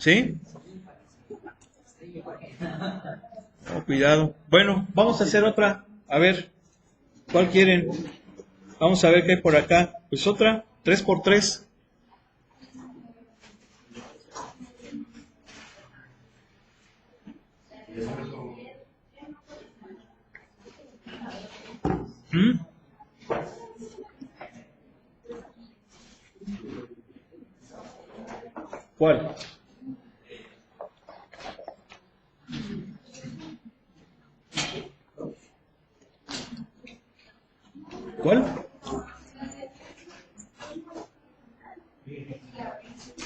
¿Sí? Oh, cuidado. Bueno, vamos a hacer otra. A ver, ¿cuál quieren? Vamos a ver qué hay por acá. Pues otra, 3 por 3. ¿Mm? ¿Cuál? ¿Cuál?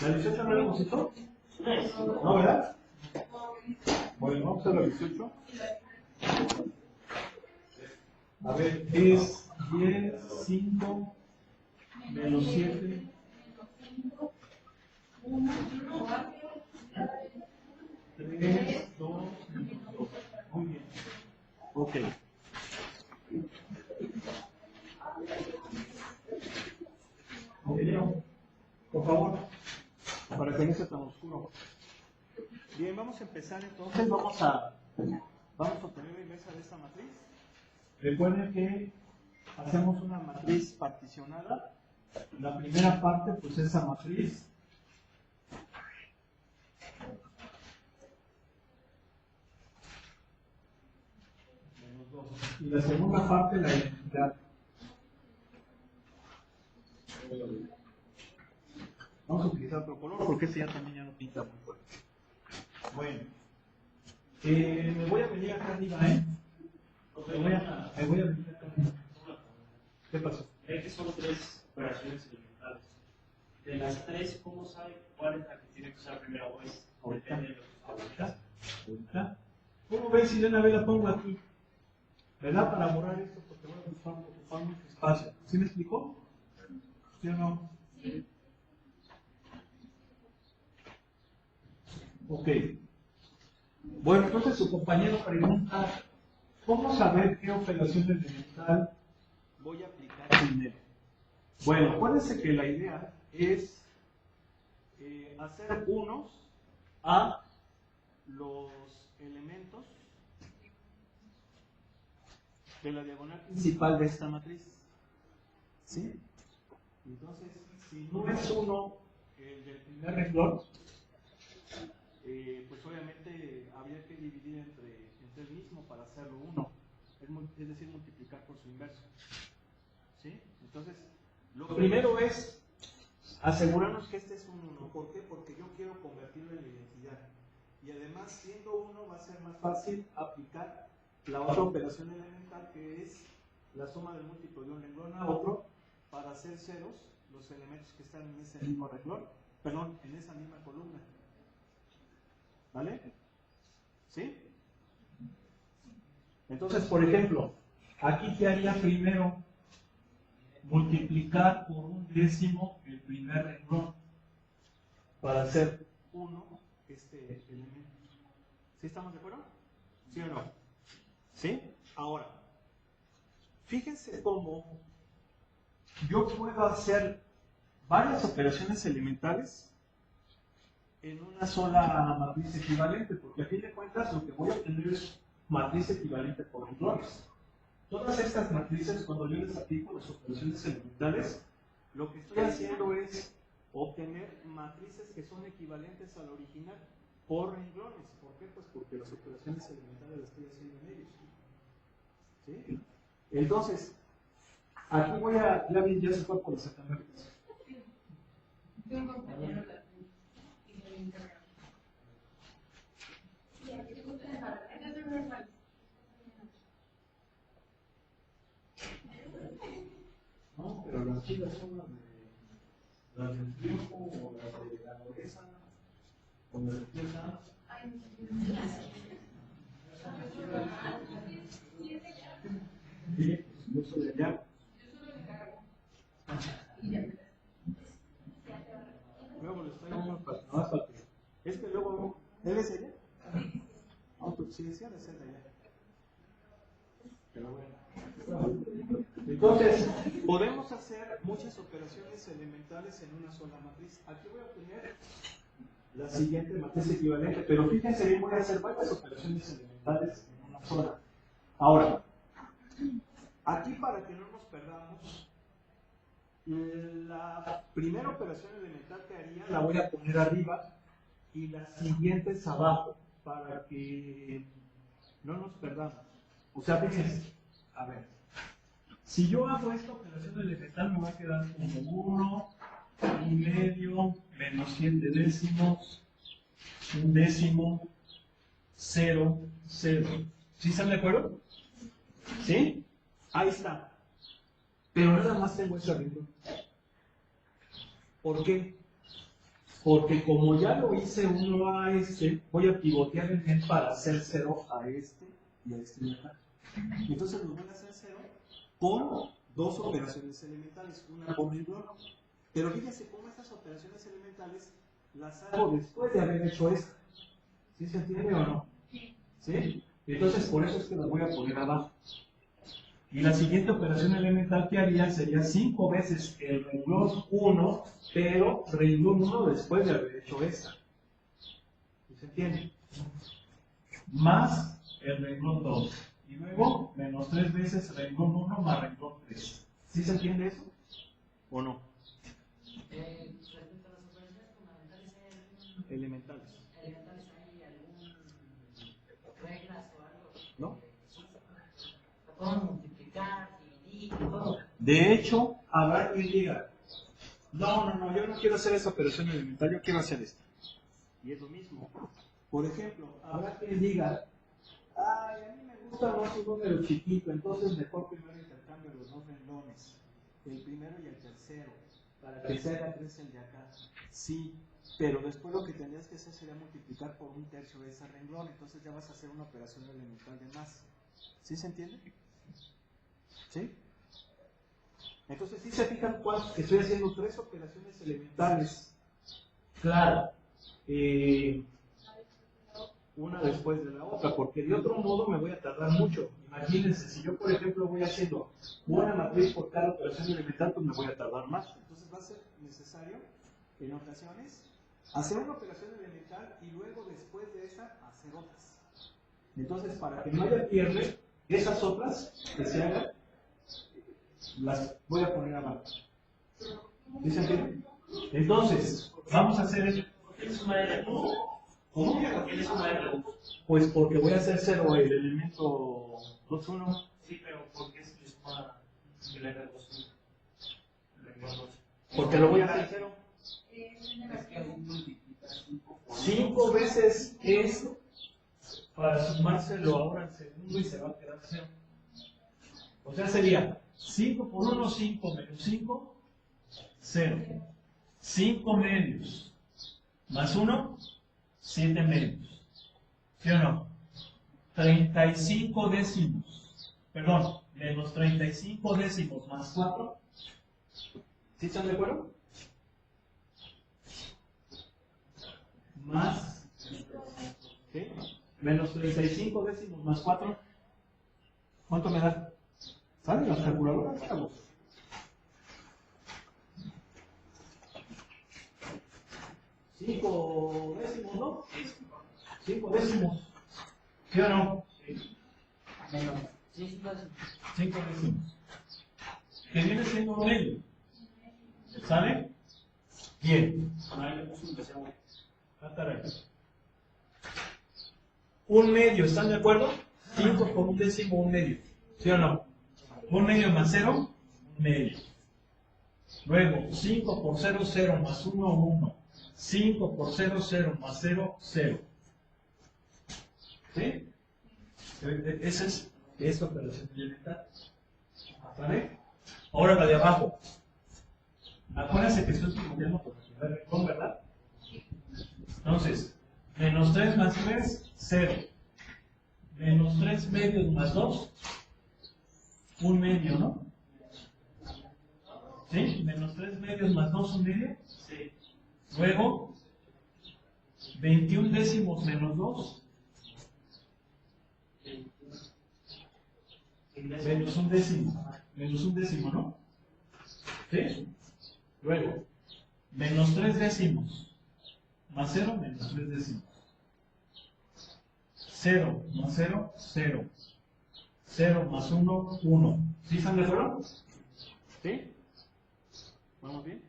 ¿La 18 no la hemos hecho? ¿No, verdad? Bueno, vamos a la 18. A ver, es 10, 5, menos 7. 3, 2, 2. Muy bien. Ok. Ok, por favor, para que no sea tan oscuro. Bien, vamos a empezar entonces. Vamos a obtener la inversa de esta matriz. Recuerden que hacemos una matriz particionada. La primera parte, pues esa matriz. Menos 2. Y la segunda parte, la identidad. Vamos a utilizar otro color porque ese ya también ya no pinta muy fuerte. Bueno, me voy a venir acá arriba, ¿eh? Me voy a venir acá arriba. ¿Qué pasó? Ve que son 3 operaciones elementales. De las 3, ¿cómo sabe cuál es la que tiene que usar primero? ¿O depende de lo que favorita? Ahorita. ¿Cómo ven si de una vez la pongo aquí? ¿Verdad? Para borrar esto porque voy a ocupar mucho espacio. ¿Sí me explicó? ¿Sí o no? Sí. Ok. Bueno, entonces su compañero pregunta, ¿cómo saber qué operación elemental voy a aplicar primero? Bueno, acuérdense que la idea es hacer unos a los elementos de la diagonal principal de esta matriz. ¿Sí? Entonces, si no es uno el del primer renglón, pues obviamente habría que dividir entre el mismo para hacerlo uno, es decir, multiplicar por su inverso. ¿Sí? Entonces, lo primero es asegurarnos que este es un 1. ¿Por qué? Porque yo quiero convertirlo en la identidad. Y además, siendo 1, va a ser más fácil aplicar la otra operación elemental, que es la suma del múltiplo de un renglón a otro, para hacer ceros los elementos que están en ese mismo renglón, perdón, en esa misma columna. ¿Vale? ¿Sí? Entonces, por ejemplo, aquí te haría primero multiplicar por 1/10 el primer renglón para hacer 1 este elemento. ¿Sí estamos de acuerdo? ¿Sí o no? ¿Sí? Ahora, fíjense cómo yo puedo hacer varias operaciones elementales en una sola matriz equivalente, porque a fin de cuentas lo que voy a obtener es matriz equivalente por renglones. Todas estas matrices, cuando yo les aplico las operaciones elementales, lo que estoy haciendo es obtener matrices que son equivalentes al original por renglones. ¿Por qué? Pues porque las operaciones elementales las estoy haciendo en ellos. ¿Sí? Entonces, aquí voy a, ya se fue por las sacamarcas. Un compañero y me encarga. No, pero las chidas son las del triunfo o las de la nobleza o las de pieza. Sí, yo soy de allá. Luego le estoy dando más para que. Es que luego. ¿Él es ella? No, pues sí, decía de ser de allá. Pero bueno. Entonces, podemos hacer muchas operaciones elementales en una sola matriz. Aquí voy a obtener la siguiente matriz equivalente. Pero fíjense bien, voy a hacer varias operaciones elementales en una sola. Ahora, aquí para que no nos perdamos, la primera operación elemental que haría la voy a poner arriba y las siguientes abajo, para que no nos perdamos. O sea, fíjense, a ver, si yo hago esta operación elemental me va a quedar como 1, 1/2, menos 7 décimos, 1 décimo, 0, 0. ¿Sí están de acuerdo? ¿Sí? Ahí está. Pero nada más tengo ese renglón. ¿Por qué? Porque como ya lo hice 1 a este, voy a pivotear el net para hacer 0 a este y a este de acá. Entonces lo voy a hacer 0 con dos operaciones elementales, una con renglón. Pero fíjense cómo estas operaciones elementales las hago después de haber hecho esta. ¿Sí se entiende o no? ¿Sí? Entonces por eso es que las voy a poner abajo. Y la siguiente operación elemental que haría sería 5 veces el renglón 1, pero renglón 1 después de haber hecho esta. ¿Sí se entiende? Más el renglón 2. Y luego menos 3 veces renglón 1 más renglón 3. ¿Sí se entiende eso? ¿O no? Respecto a las operaciones fundamentales, Elementales. ¿hay algunas reglas o algo? ¿No? ¿Lo podemos multiplicar, dividir, todo? De hecho, habrá quien diga, no, yo no quiero hacer esa operación elemental, yo quiero hacer esta. Y es lo mismo. Por ejemplo, habrá quien diga, ay, a mí me gusta más un número chiquito, entonces mejor primero intercambio los dos renglones, el primero y el tercero, para que se haga 3 el de acá. Sí, pero después lo que tendrías que hacer sería multiplicar por 1/3 de ese renglón, entonces ya vas a hacer una operación elemental de más. ¿Sí se entiende? ¿Sí? Entonces, si se fijan, estoy haciendo 3 operaciones elementales. Claro. Una después de la otra, porque de otro modo me voy a tardar mucho. Imagínense, si yo por ejemplo voy haciendo una matriz por cada operación elemental, pues me voy a tardar más. Entonces va a ser necesario, en ocasiones, hacer una operación elemental y luego después de esa, hacer otras. Entonces, para que no haya pierde, esas otras que se hagan, las voy a poner abajo. ¿Sí se entiende? Entonces, vamos a hacer esto. ¿Es suma de recursos? ¿Cómo? ¿Por qué es suma de recursos? Pues porque voy a hacer 0 el elemento 2, 1. Sí, pero ¿por qué es suma el R2? Porque lo voy a hacer 0. 5 veces es para sumárselo ahora al segundo y se va a quedar 0. O sea, sería 5 por 1, 5 menos 5, 0. 5 medios más 1, 7 medios. ¿Sí o no? 35 décimos. Perdón, menos 35 décimos más 4. ¿Sí están de acuerdo? Más, ¿sí? Menos 35 décimos más 4. ¿Cuánto me da? ¿Saben las calculadoras, chavos? ¿5 décimos, no? 5 décimos. ¿Sí o no? Menos. Sí, 5 décimos. ¿Qué viene siendo un medio? ¿Sale? Bien. Un medio, ¿están de acuerdo? 5 por 1 décimo, 1 medio. ¿Sí o no? 1 medio más 0, 1 medio. Luego, 5 por 0, 0 más 1, 1. 5 por 0, 0 más 0, 0. ¿Sí? Esa es esta operación elemental. ¿Vale? Ahora la de abajo. Acuérdense que estoy estudiando por el primer renglón, ¿verdad? Entonces, menos 3 más 3, 0. Menos 3 medios más 2, 1 medio, ¿no? ¿Sí? Menos 3 medios más 2, 1 medio. Sí. Luego, 21 décimos menos 2, menos 1 décimo. Menos 1 décimo, ¿no? ¿Sí? Luego, menos 3 décimos más 0 menos 3 décimos. 0 más 0, 0. 0 más 1, 1. ¿Sí están de acuerdo? ¿Sí? ¿Vamos bien?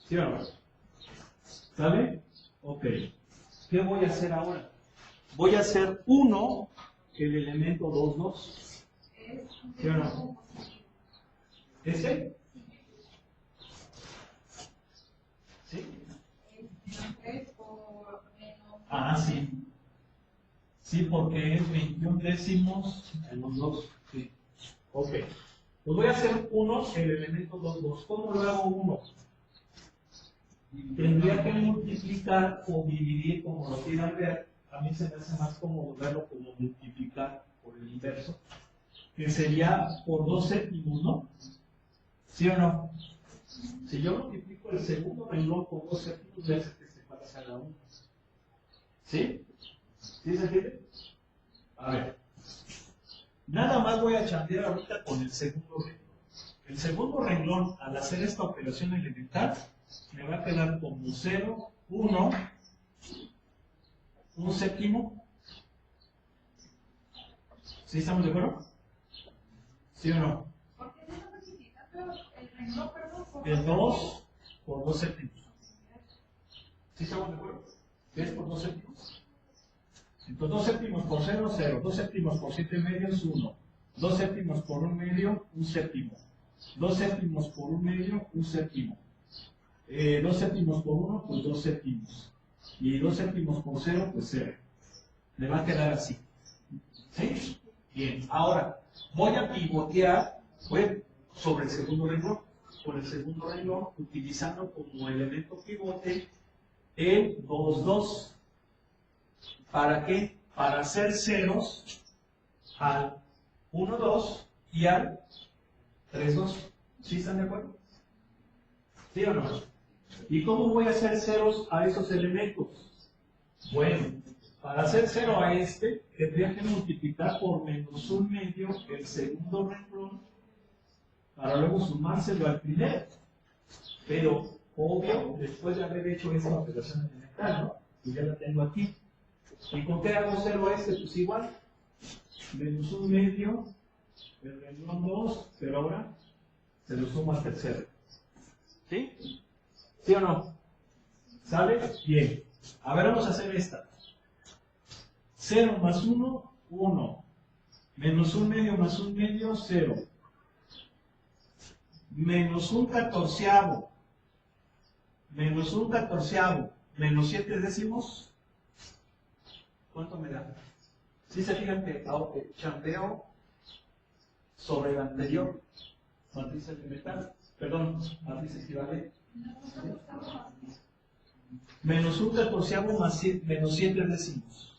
¿Sí o no? ¿Sale? Ok. ¿Qué voy a hacer ahora? Voy a hacer 1, el elemento 2, 2. ¿Sí o no? ¿Ese? ¿Sí? Ah, sí. Sí, porque es 21 décimos menos 2. Sí. Ok. Pues voy a hacer 1, el elemento 2, 2. ¿Cómo lo hago 1? Tendría que multiplicar o dividir, como lo quieran ver. A mí se me hace más cómodo verlo como multiplicar por el inverso, que sería por 2 séptimos, ¿no? ¿Sí o no? Si yo multiplico el segundo renglón por 2 séptimos, ya sé que se pasa a la 1. ¿Sí? ¿Sí se entiende? A ver. Nada más voy a chambear ahorita con el segundo renglón. El segundo renglón, al hacer esta operación elemental, me va a quedar como 0, 1, un séptimo. ¿Sí estamos de acuerdo? ¿Sí o no? ¿Por qué no multiplicando el renglón, perdón, por El 2 por 2 séptimos. ¿Sí estamos de acuerdo? ¿Qué es por 2 séptimos? Entonces 2 séptimos por 0, 0. 2 séptimos por 7 medios, 1. 2 séptimos por 1 medio, un séptimo. 2 séptimos por 1 medio, un séptimo. 2 séptimos por 1, pues 2 séptimos. Y 2 séptimos por 0, pues 0. Le va a quedar así. ¿Sí? Bien. Ahora, voy a pivotear sobre el segundo renglón. Con el segundo renglón, utilizando como elemento pivote el 2, 2. ¿Para qué? Para hacer ceros al 1, 2 y al 3, 2. ¿Sí están de acuerdo? ¿Sí o no? ¿Y cómo voy a hacer ceros a esos elementos? Bueno, para hacer cero a este, tendría que multiplicar por menos 1 medio el segundo renglón para luego sumárselo al primero. Pero, obvio, después de haber hecho esta operación elemental, ¿no? Y ya la tengo aquí. ¿Y con qué hago cero a este? Pues igual. Menos 1 medio, el renglón 2, pero ahora se lo sumo al tercero. ¿Sí? ¿Sí o no? ¿Sale? Bien. A ver, vamos a hacer esta. 0 más 1, 1. Menos 1 medio más 1 medio, 0. Menos 1 catorceavo. Menos 1 catorceavo. Menos 7 décimos. ¿Cuánto me da? ¿Sí se fijan que chambeo sobre el anterior? Matriz elemental. Perdón, matriz equivalente. Menos 1 catorceavo más menos 7 décimos.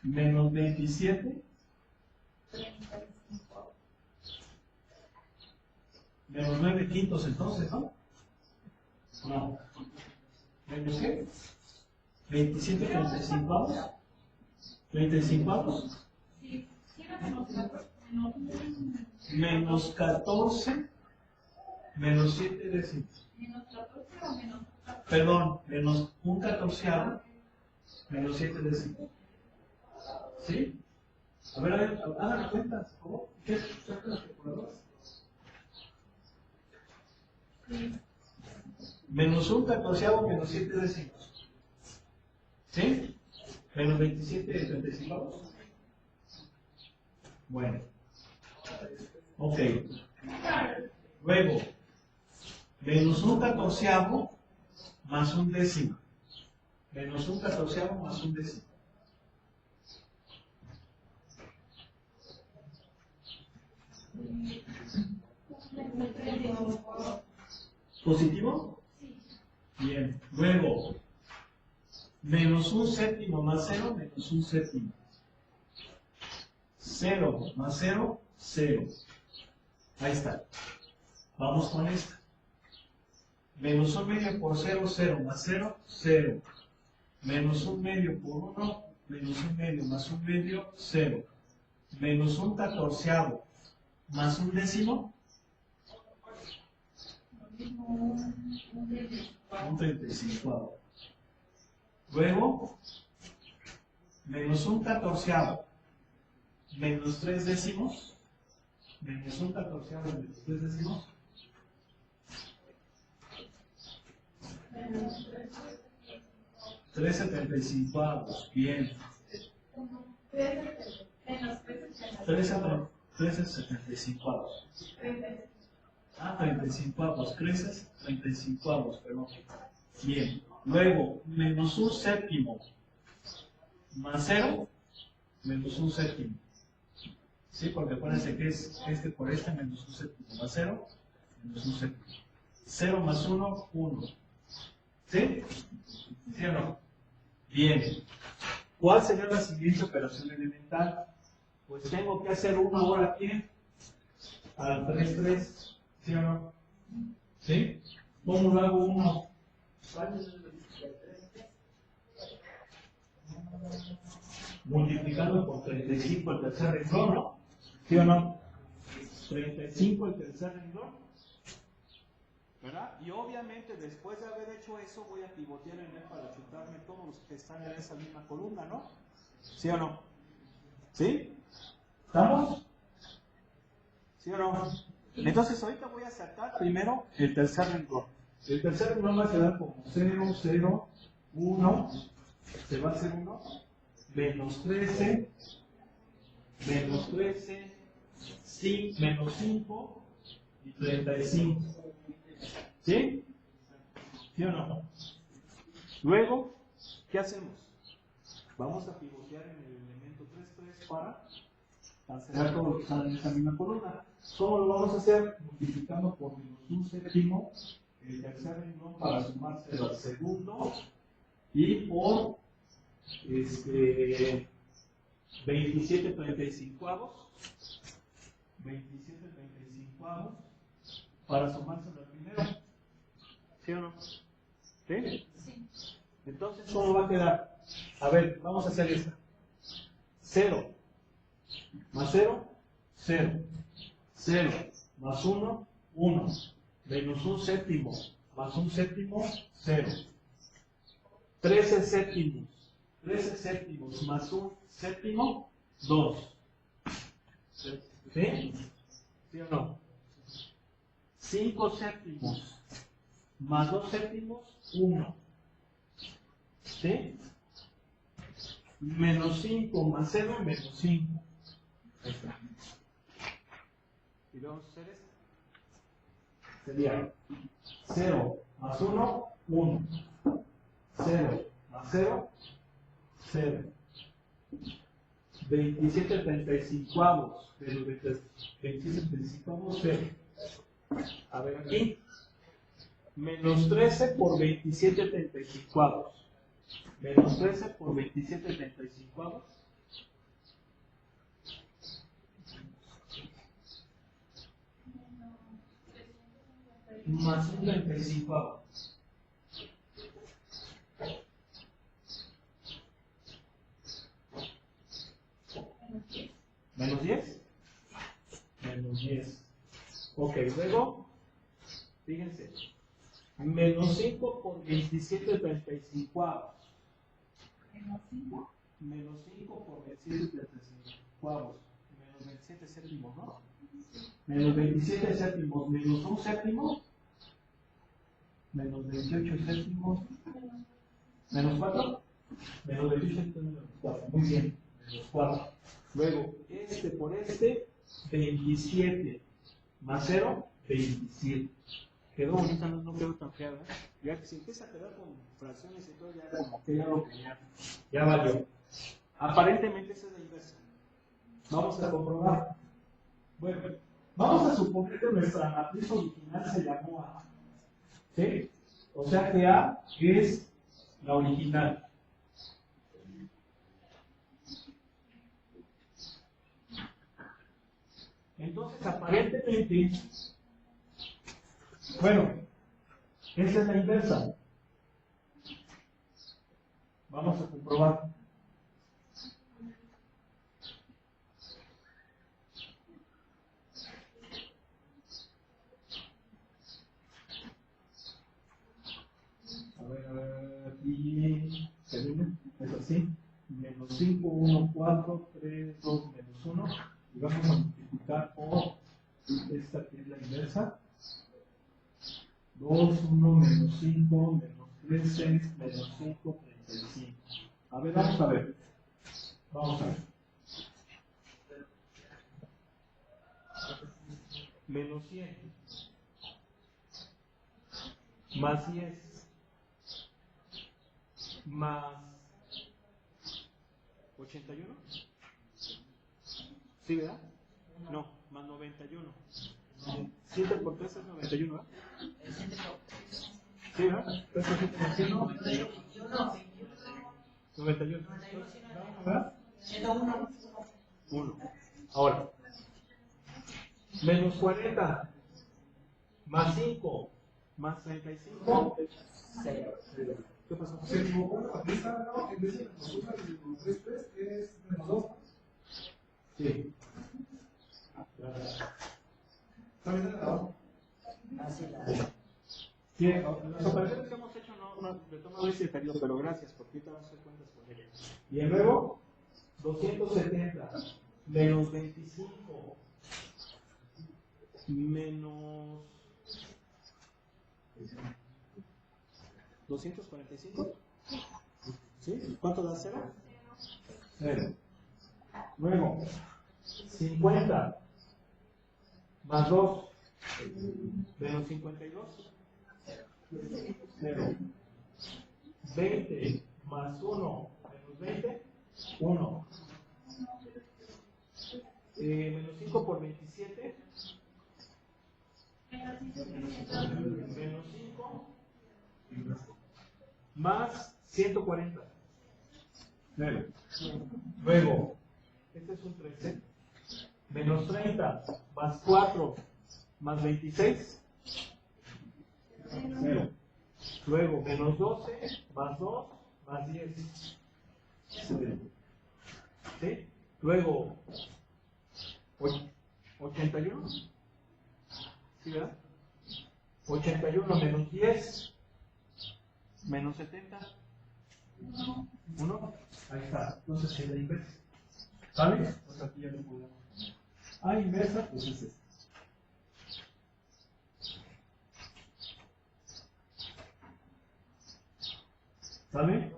Menos 27. Menos 9 quintos entonces, ¿no? No. ¿Menos qué? 27 35avos. 35avos. Menos 14. Menos 7 décimos. Perdón, menos 1 catorceavo. Menos 7 décimos. ¿Sí? A ver, hagan la cuenta. ¿Cómo? ¿Qué es? ¿Sacan las calculadoras? Menos 1 catorceavo menos 7 décimos. ¿Sí? Menos 27 35avos. Bueno. Ok. Luego, menos 1 catorceavo más 1 décimo. Menos 1 catorceavo más 1 décimo. ¿Positivo? Bien. Luego, menos 1 séptimo más 0, menos 1 séptimo. 0 más 0, 0. Ahí está. Vamos con esta. Menos 1 medio por 0, 0 más 0, 0. Menos 1 medio por 1, menos 1 medio más 1 medio, 0. menos un catorceavo más un décimo, un 35. Luego, menos un catorceavo menos 3 décimos, menos un catorceavo menos 3 décimos, tres 75avos, bien. 13 75avos. Ah, 35avos, creces 35avos, perdón. Bien. Luego, menos un séptimo más 0, menos un séptimo. ¿Sí? Porque acuérdense que es este por este menos un séptimo más 0, menos un séptimo. 0 más 1, 1. ¿Sí? ¿Sí o no? Bien. ¿Cuál sería la siguiente operación elemental? Pues tengo que hacer 1 ahora aquí al 3, 3. ¿Sí o no? ¿Sí? ¿Cómo lo hago 1? Multiplicando por 35 el tercer renglón, ¿no? ¿Sí o no? 35 el tercer renglón, ¿verdad? Y obviamente después de haber hecho eso voy a pivotear en él para chutarme todos los que están en esa misma columna, ¿no? ¿Sí o no? ¿Sí? ¿Estamos? ¿Sí o no? Entonces ahorita voy a sacar primero el tercer renglón. El tercer renglón va a quedar como 0, 0, 1, se va a hacer 1, menos 13, menos 13, menos 5 y 35. ¿Sí? ¿Sí o no? Luego, ¿qué hacemos? Vamos a pivotear en el elemento 3, 3 para cancelar todo lo que está en esa misma columna. ¿Cómo lo vamos a hacer? Multiplicando por menos un séptimo el tercer renglón para sumarse al segundo y por 27 35avos para sumarse al primero. ¿Sí o no? ¿Sí? Sí. Entonces, ¿cómo va a quedar? A ver, vamos a hacer esta. 0 más 0, 0. 0 más 1, 1. Menos un séptimo más un séptimo, 0. 13 séptimos. 13 séptimos más un séptimo, 2. ¿Sí? ¿Sí o no? 5 séptimos más 2 séptimos, 1. ¿Sí? Menos 5 más 0, menos 5. Ahí está. Y vamos a hacer esto. Sería 0 más 1, 1. 0 más 0, 0. 27 35avos. De los 27 35avos, 0. A ver aquí. Menos 13 por 27 35avos. Menos 13 por 27 35avos. Más un 35avo. ¿Menos 10? Menos 10. Ok, luego, fíjense. Menos 5 por 27 35avos. ¿Menos 5? Menos 5 por 27 35avos. Menos 27 séptimos, ¿no? Menos 27 séptimos, menos un séptimo. Menos 28 séptimos. Menos 4. Menos 28 séptimos, menos 4. Muy bien. Menos 4. Luego, este por este, 27. Más 0, 27. Quedó bonita, no quedó tan fea, ¿verdad? Ya que se empieza a quedar con fracciones y todo, ya como que ya lo que ya valió. Aparentemente esa es la inversa. Vamos a comprobar. Bueno, vamos a suponer que nuestra matriz original se llamó A. ¿Sí? O sea que A es la original. Entonces, aparentemente, bueno, esa es la inversa. Vamos a comprobar. 5, 1, 4, 3, 2, menos 1. Y vamos a multiplicar por esta que es la inversa. 2, 1, menos 5, menos 3, 6, menos 5, 35. A ver, vamos a ver. Vamos a ver. Menos 100 más 10 más 81. ¿Sí, verdad? No, más 91. 7 por 3 es 91, ¿verdad? ¿Sí, verdad? 3 por 7 más 1, 91. ¿Verdad? 1. Ahora, menos 40 más 5 más 35. ¿Qué pasó? Se equivocó la lista, ¿no? En vez de menos 1 y 3, 3 es menos 2. Sí. ¿Está bien acabado? Sí, las operaciones que hemos hecho no de tomado ese periodo, pero gracias, porque ahorita vamos a hacer cuentas con ello. Y luego, 270 menos 25 menos 245. ¿Sí? ¿Cuánto da 0? 0. Luego, 50 más 2 menos 52. 0. 20 más 1 menos 20. 1. Menos 5 por 27. Menos 5 más 140. 0. Luego, este es un 13. Menos 30 más 4 más 26. 0. Luego, menos 12 más 2 más 10. 0. ¿Sí? Luego, 81. ¿Sí, verdad? 81 menos 10 menos 70. 1. Ahí está. Entonces es la inversa. ¿Sabes? Pues aquí ya lo podemos. Ah, inversa, pues es esta. ¿Sale?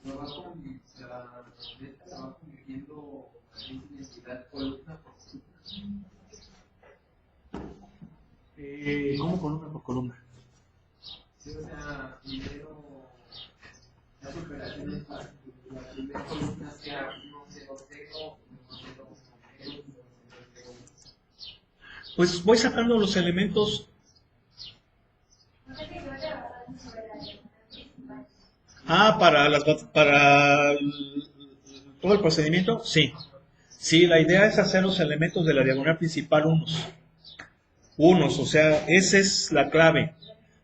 Lo va convirtiendo a esa identidad columna por columna. ¿Cómo columna por columna? Sí, o sea, primero las operaciones para que la primera columna sea 1, 0, 0, 1, 0, 0, 1, 0, 0. Pues voy sacando los elementos. Ah, para todo el procedimiento, sí. Sí, la idea es hacer los elementos de la diagonal principal unos, o sea, esa es la clave.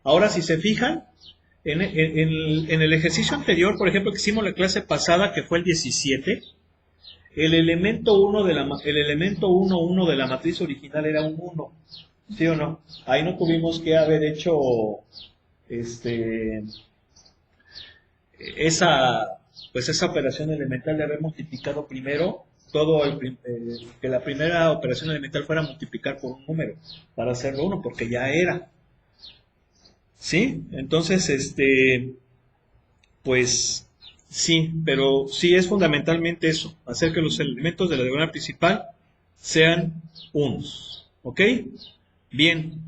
Ahora, si se fijan, en el ejercicio anterior, por ejemplo, que hicimos la clase pasada, que fue el 17, el elemento 1 de la matriz original era un 1, ¿sí o no? Ahí no tuvimos que haber hecho esa operación elemental de haber multiplicado primero que la primera operación elemental fuera multiplicar por un número para hacerlo 1, porque ya era. ¿Sí? Entonces, pues sí, pero sí es fundamentalmente eso, hacer que los elementos de la diagonal principal sean unos. ¿Ok? Bien.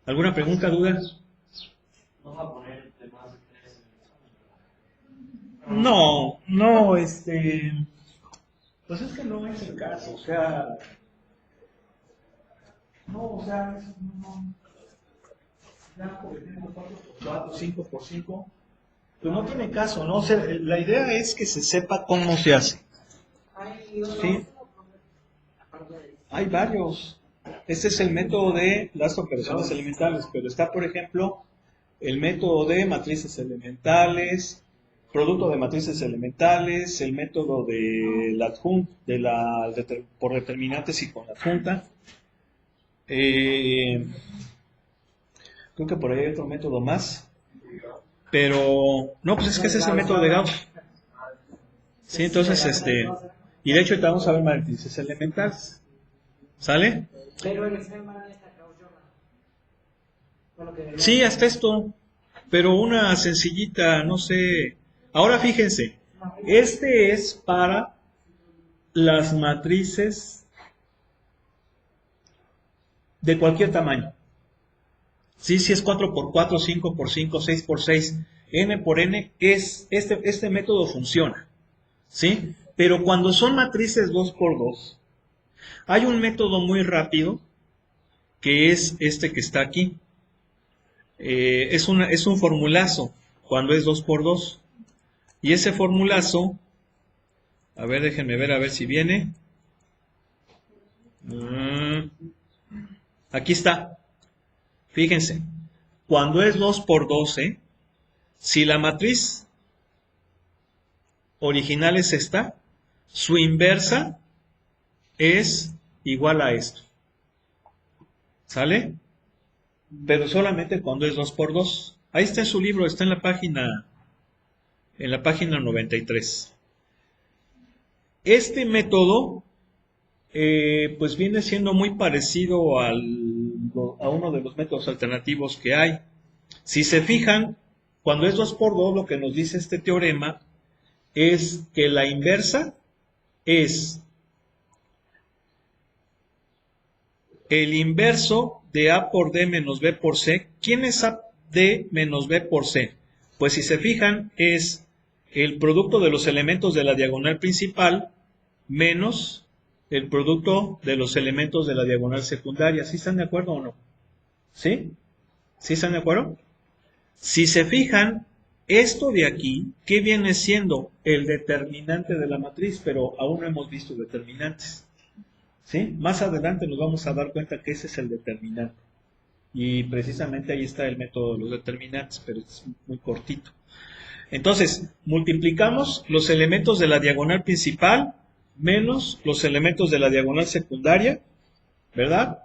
¿Alguna pregunta, duda? No va a poner de más de 3 en el examen. No, pues es que no es el caso, o sea, ya por ejemplo 4 por 4, 5 por 5, pues no tiene caso, ¿no? O sea, la idea es que se sepa cómo se hace. ¿Sí? Hay varios. Este es el método de las operaciones elementales, pero está, por ejemplo, el método de matrices elementales, producto de matrices elementales, el método de la por determinantes y con la adjunta. Creo que por ahí hay otro método más. Pero, no, pues es que ese es el método de Gauss. Sí, entonces, y de hecho ahorita vamos a ver matrices elementales. ¿Sale? Pero el Excel maneja Gauss-Jordan. Con lo que Sí, hasta esto. Pero una sencillita, no sé. Ahora fíjense, este es para las matrices de cualquier tamaño. Sí, si es 4x4, 5x5, 6x6, n por n, este método funciona. ¿Sí? Pero cuando son matrices 2x2, hay un método muy rápido que es este que está aquí. Es un formulazo cuando es 2x2. Y ese formulazo, a ver, déjenme ver a ver si viene. Aquí está. Fíjense, cuando es 2x12, si la matriz original es esta, su inversa es igual a esto. ¿Sale? Pero solamente cuando es 2x2. Ahí está en su libro, está en la página 93. Este método pues viene siendo muy parecido a uno de los métodos alternativos que hay. Si se fijan, cuando es 2x2, lo que nos dice este teorema es que la inversa es el inverso de A por D menos B por C. ¿Quién es A D menos B por C? Pues si se fijan, es el producto de los elementos de la diagonal principal menos el producto de los elementos de la diagonal secundaria. ¿Sí están de acuerdo o no? ¿Sí? ¿Sí están de acuerdo? Si se fijan, esto de aquí, ¿qué viene siendo? El determinante de la matriz, pero aún no hemos visto determinantes. ¿Sí? Más adelante nos vamos a dar cuenta que ese es el determinante. Y precisamente ahí está el método de los determinantes, pero es muy cortito. Entonces, multiplicamos los elementos de la diagonal principal menos los elementos de la diagonal secundaria, ¿verdad?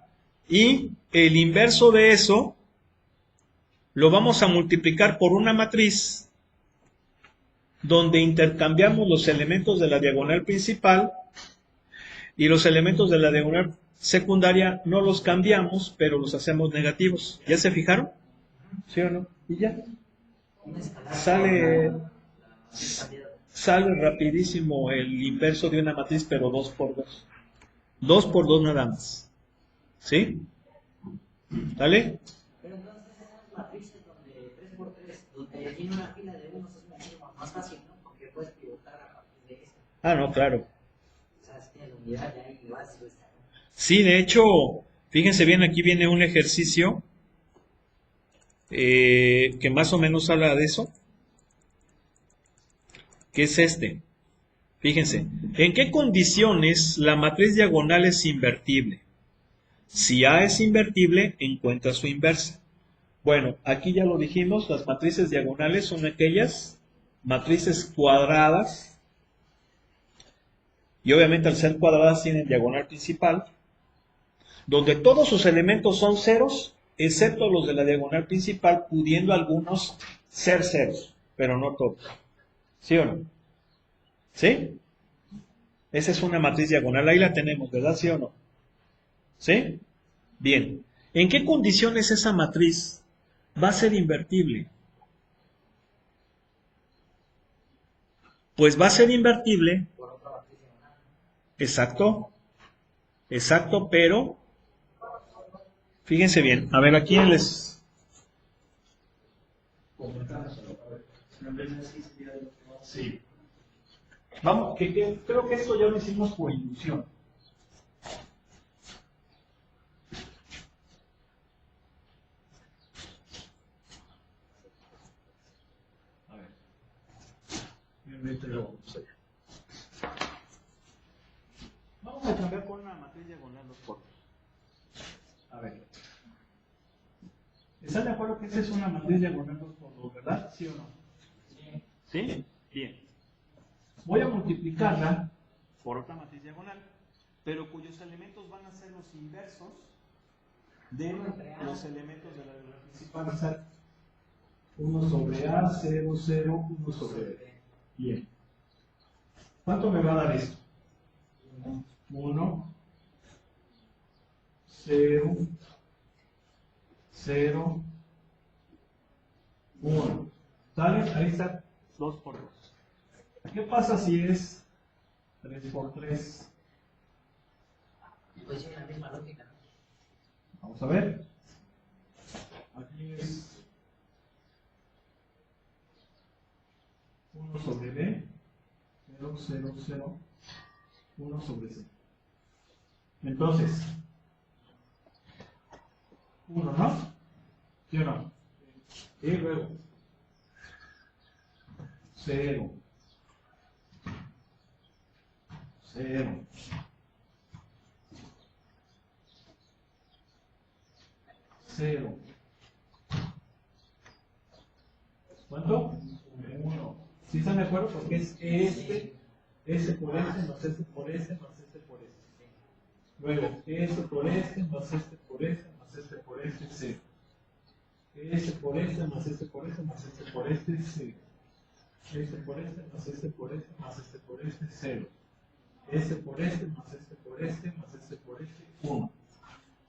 Y el inverso de eso lo vamos a multiplicar por una matriz donde intercambiamos los elementos de la diagonal principal y los elementos de la diagonal secundaria no los cambiamos, pero los hacemos negativos. ¿Ya se fijaron? ¿Sí o no? Y ya. Sale rapidísimo el inverso de una matriz, pero 2x2. 2x2 nada más. ¿Sí? ¿Vale? Pero entonces esas matrices donde 3x3, donde tiene una fila de unos es muchísimo más fácil, ¿no? Porque puedes pivotar a partir de eso. Ah, no, claro. O sea, si tienes la unidad ya ahí igual si lo está. Sí, de hecho, fíjense bien, aquí viene un ejercicio que más o menos habla de eso. ¿Qué es este? Fíjense, ¿en qué condiciones la matriz diagonal es invertible? Si A es invertible, encuentra su inversa. Bueno, aquí ya lo dijimos, las matrices diagonales son aquellas matrices cuadradas, y obviamente al ser cuadradas tienen diagonal principal, donde todos sus elementos son ceros, excepto los de la diagonal principal, pudiendo algunos ser ceros, pero no todos. ¿Sí o no? ¿Sí? Esa es una matriz diagonal, ahí la tenemos, ¿verdad? ¿Sí o no? ¿Sí? Bien. ¿En qué condiciones esa matriz va a ser invertible? Pues va a ser invertible. Exacto. Exacto, pero fíjense bien. A ver, aquí les... Sí. Vamos, creo que esto ya lo hicimos por inducción. A ver. Vamos a cambiar con una matriz diagonal 2x2. A ver. ¿Están de acuerdo que esa es una matriz diagonal 2x2, verdad? ¿Sí o no? Sí. ¿Sí? Bien. Voy a multiplicarla por otra matriz diagonal, pero cuyos elementos van a ser los inversos de los elementos de la diagonal principal. Exacto. 1 sobre A, 0, 0, 1 sobre B. Bien. ¿Cuánto me va a dar esto? 1, 0, 0, 1. ¿Sale? Ahí está 2 por 2. ¿Qué pasa si es 3 por 3? Pues es la misma lógica, ¿no? Vamos a ver. Aquí es 1 sobre B, 0, 0, 0, 1 sobre C. Entonces, 1, ¿no? ¿Sí o no? Y luego, 0, 0, 0. ¿Cuánto? 1. ¿Sí están de acuerdo? Porque es S por S más S por S más S por S. Luego, S por S más S por S más S por S, 0. S por S más S por S más S por S, 0. S por S más S por S más S por S, 0. S por S más S por S más S por S, 1.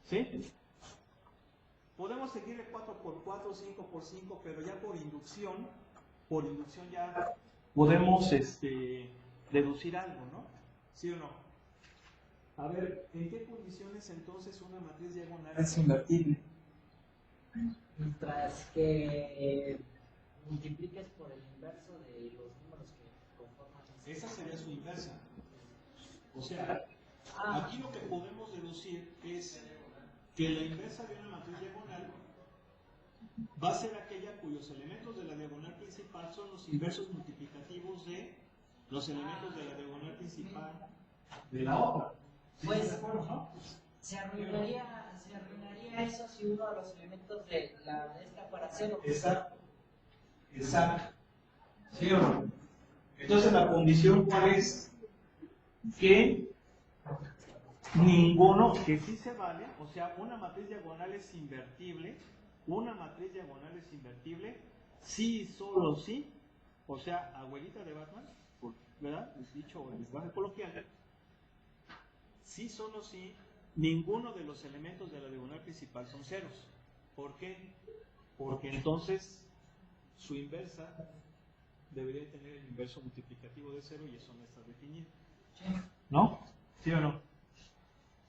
¿Sí? Podemos seguirle 4 por 4, 5 por 5, pero ya por inducción ya podemos deducir algo, ¿no? ¿Sí o no? A ver, ¿en qué condiciones entonces una matriz diagonal es invertible? Mientras que multipliques por el inverso de los números que conforman. Esa sería su inversa. O sea, aquí lo que podemos deducir es que la inversa de una matriz diagonal va a ser aquella cuyos elementos de la diagonal principal son los inversos multiplicativos de los elementos de la diagonal principal de la otra. ¿Sí? Pues, ¿De acuerdo, no? se arruinaría eso si uno de los elementos de esta fuera 0. Exacto. Exacto. ¿Sí o no? Entonces la condición ¿cuál es? Que ninguno, que sí se vale, o sea, una matriz diagonal es invertible, sí y solo sí, o sea, abuelita de Batman, ¿verdad? Es dicho en lenguaje coloquial, sí solo sí, ninguno de los elementos de la diagonal principal son ceros. ¿Por qué? Porque entonces su inversa debería tener el inverso multiplicativo de 0 y eso no está definido. ¿No? ¿Sí o no?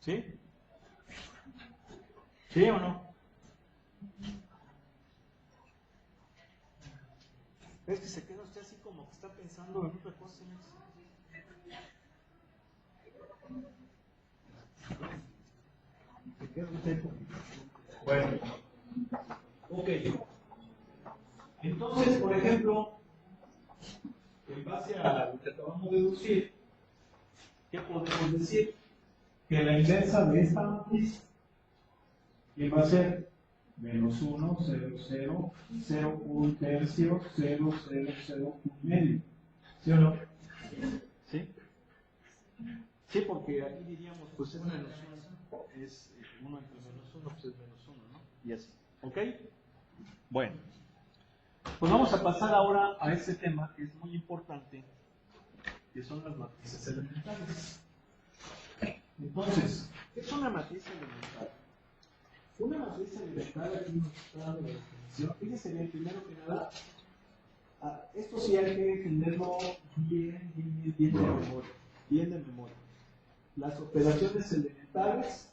¿Sí? ¿Sí o no? Es que se queda usted así como que está pensando en otra cosa. Se queda usted como... Bueno. Ok. Entonces, por ejemplo, en base a lo que acabamos de deducir, ¿qué podemos decir? Que la inversa de esta matriz, que va a ser menos 1, 0, 0, 0, 1 tercio, 0, 0, 0, 1 medio. ¿Sí o no? ¿Sí? Sí, porque aquí diríamos, pues es menos 1, es 1 entre menos 1, pues es menos 1, ¿no? Y así. ¿Ok? Bueno. Pues vamos a pasar ahora a ese tema que es muy importante, que son las matrices elementales. Entonces, ¿qué es una matriz elemental? Una matriz elemental, aquí nos está dando la definición. Fíjense bien, primero que nada, esto sí hay que entenderlo bien de memoria. Bien de memoria. Las operaciones elementales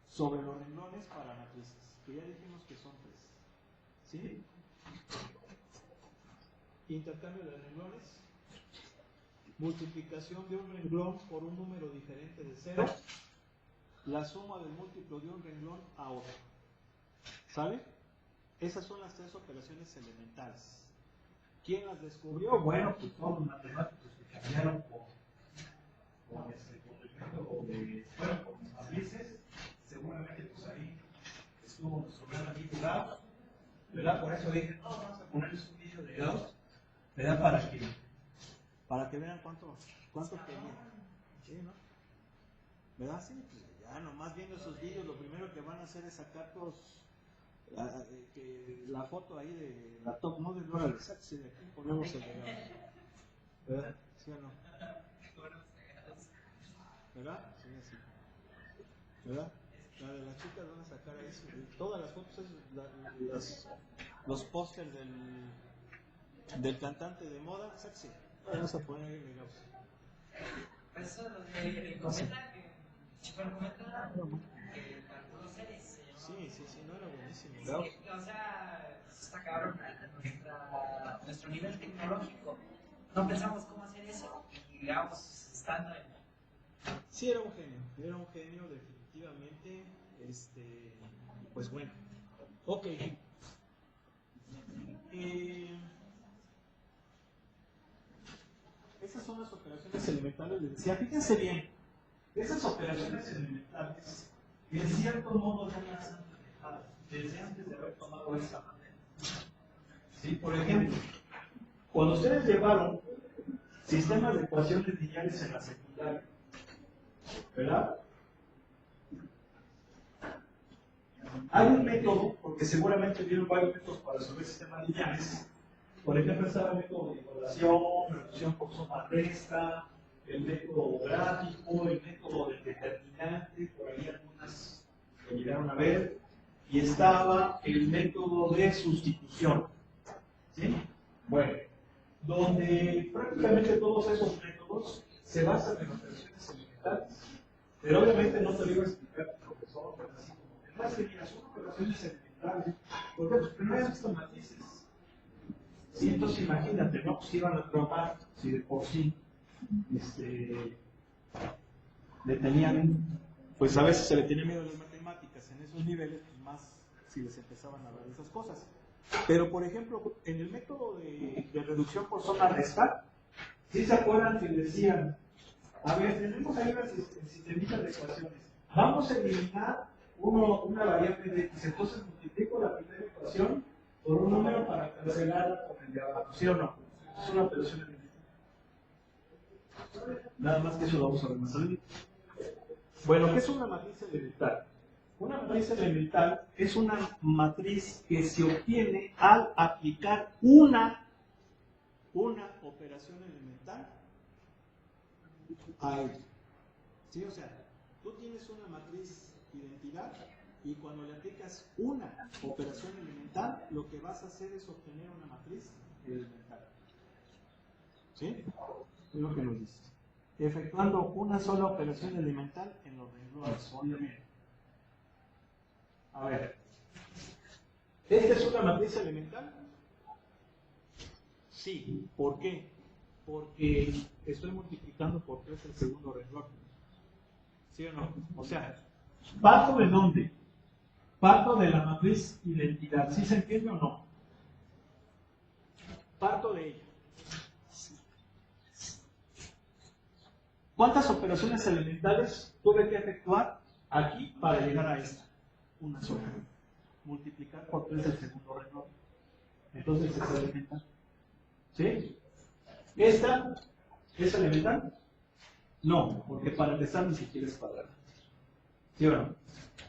sobre los renglones para matrices, que ya dijimos que son 3. ¿Sí? Intercambio de renglones, multiplicación de un renglón por un número diferente de 0, la suma del múltiplo de un renglón a otro. ¿Sale? Esas son las 3 operaciones elementales. ¿Quién las descubrió? Bueno, pues todos los matemáticos que cambiaron con matrices, seguramente pues ahí estuvo nuestro gran amigo Gauss, ¿verdad? Por eso dije, no, vamos a ponerles un vídeo de Gauss, ¿verdad? Para que vean cuánto tenía. ¿Sí, no? ¿Verdad? Sí, pues ya nomás viendo esos vídeos, lo primero que van a hacer es sacar la foto ahí de la top model. Órale, sáquese de aquí, ponemos el legado. ¿Verdad? ¿Sí o no? ¿Verdad? Sí, sí. ¿Verdad? La de las chicas van a sacar ahí todas las fotos, los pósters del cantante de moda, sáquese. Vamos a poner ahí legados. Eso comenta que calculó series. Sí, no era buenísimo. O sea, está cabrón nuestro nivel tecnológico. No pensamos cómo hacer eso y digamos, estando en... Sí, era un genio definitivamente. Pues bueno. Ok. Esas son las operaciones elementales. Les decía, fíjense bien, esas operaciones elementales, en cierto modo, ya las han manejado desde antes de haber tomado esta manera. ¿Sí? Por ejemplo, cuando ustedes llevaron sistemas de ecuaciones lineales en la secundaria, ¿verdad? Hay un método, porque seguramente vieron varios métodos para resolver sistemas lineales. Por ejemplo, estaba el método de igualación, reducción por suma resta, el método gráfico, el método del determinante, por ahí algunas lo llegaron a ver, y estaba el método de sustitución. ¿Sí? Bueno, donde prácticamente todos esos métodos se basan en operaciones elementales. Pero obviamente no te lo iba a explicar el profesor, pero así como, además que mira, son operaciones elementales, porque pues primero has visto matrices. Sí, entonces imagínate, ¿no? Pues iban a trabajar, si de por sí le tenían, pues a veces se le tenía miedo a las matemáticas en esos niveles, pues más si les empezaban a hablar de esas cosas. Pero por ejemplo, en el método de reducción por suma resta, ¿sí se acuerdan que decían, a ver, tenemos ahí unas sistemitas de ecuaciones, vamos a eliminar una variable de x, entonces multiplico la primera ecuación por un número para cancelar con el de abajo, ¿sí o no? Es una operación elemental. Nada más que eso lo vamos a ver más adelante. Bueno, ¿qué es una matriz elemental? Una matriz elemental es una matriz que se obtiene al aplicar una operación elemental a ella. ¿Sí? O sea, tú tienes una matriz identidad y cuando le aplicas una operación elemental, lo que vas a hacer es obtener una matriz elemental. ¿Sí? Es lo que nos dice. Efectuando una sola operación elemental en los renglones, obviamente. A ver. ¿Esta es una matriz elemental? Sí. ¿Por qué? Porque estoy multiplicando por 3 el segundo renglón. ¿Sí o no? O sea, ¿parto de dónde? Parto de la matriz identidad. ¿Sí se entiende o no? Parto de ella. ¿Cuántas operaciones elementales tuve que efectuar aquí para llegar a esta? Una sola. Multiplicar por 3 el segundo renglón. Entonces es elemental. ¿Sí? ¿Esta es elemental? No, porque para empezar ni siquiera es cuadrada. ¿Sí o no?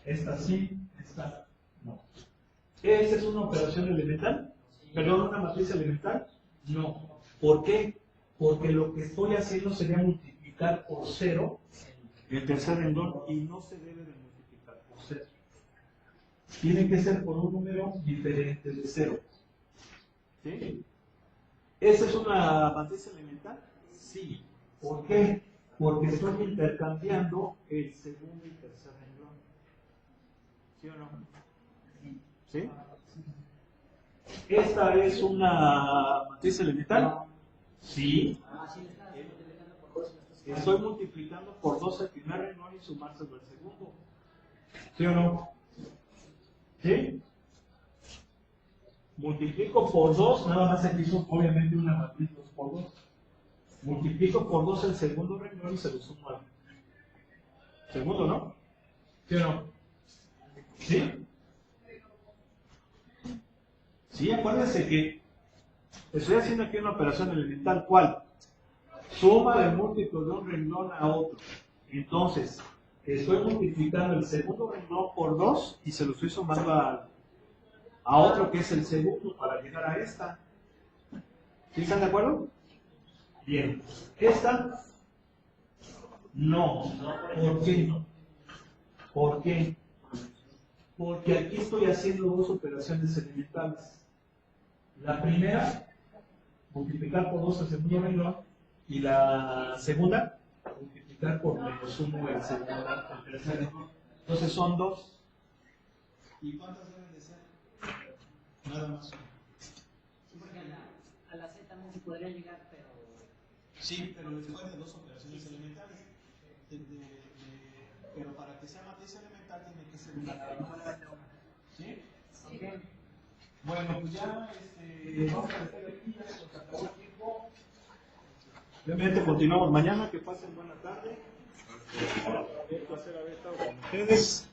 Esta sí, esta no. ¿Esta es una operación elemental? ¿Perdón, una matriz elemental? No. ¿Por qué? Porque lo que estoy haciendo sería multiplicar por 0 el tercer renglón y no se debe de multiplicar por 0. Tiene que ser por un número diferente de 0. ¿Sí? ¿Esa es una matriz elemental? Sí. ¿Por qué? Porque estoy intercambiando el segundo y tercer renglón. ¿Sí o no? ¿Sí? ¿Esta es una matriz elemental? Sí. Estoy multiplicando por 2 el primer renglón y sumárselo al segundo. ¿Sí o no? ¿Sí? Multiplico por 2, nada más aquí son obviamente una matriz 2 por 2. Multiplico por 2 el segundo renglón y se lo sumo al segundo, ¿no? ¿Sí o no? ¿Sí? Sí, acuérdense que estoy haciendo aquí una operación elemental. ¿Cuál? Suma de múltiplos de un renglón a otro. Entonces, estoy multiplicando el segundo renglón por 2 y se lo estoy sumando a otro que es el segundo para llegar a esta. ¿Sí están de acuerdo? Bien. Esta, no. ¿Por qué? ¿Por qué? Porque aquí estoy haciendo dos operaciones elementales. La primera, multiplicar por 2 el segundo renglón, y la segunda, multiplicar por menos 1 el tercer renglón. Entonces son 2. ¿Y cuántas deben de ser? Nada más. Porque a la Z no se podría llegar, pero... Sí, pero después de dos operaciones elementales. Pero para que sea matriz elemental tiene que ser una. ¿Sí? Ok. Bueno, pues ya vamos a dejar aquí, ya se nos acabó el tiempo. Obviamente continuamos mañana, que pasen buena tarde. Un placer haber estado con ustedes.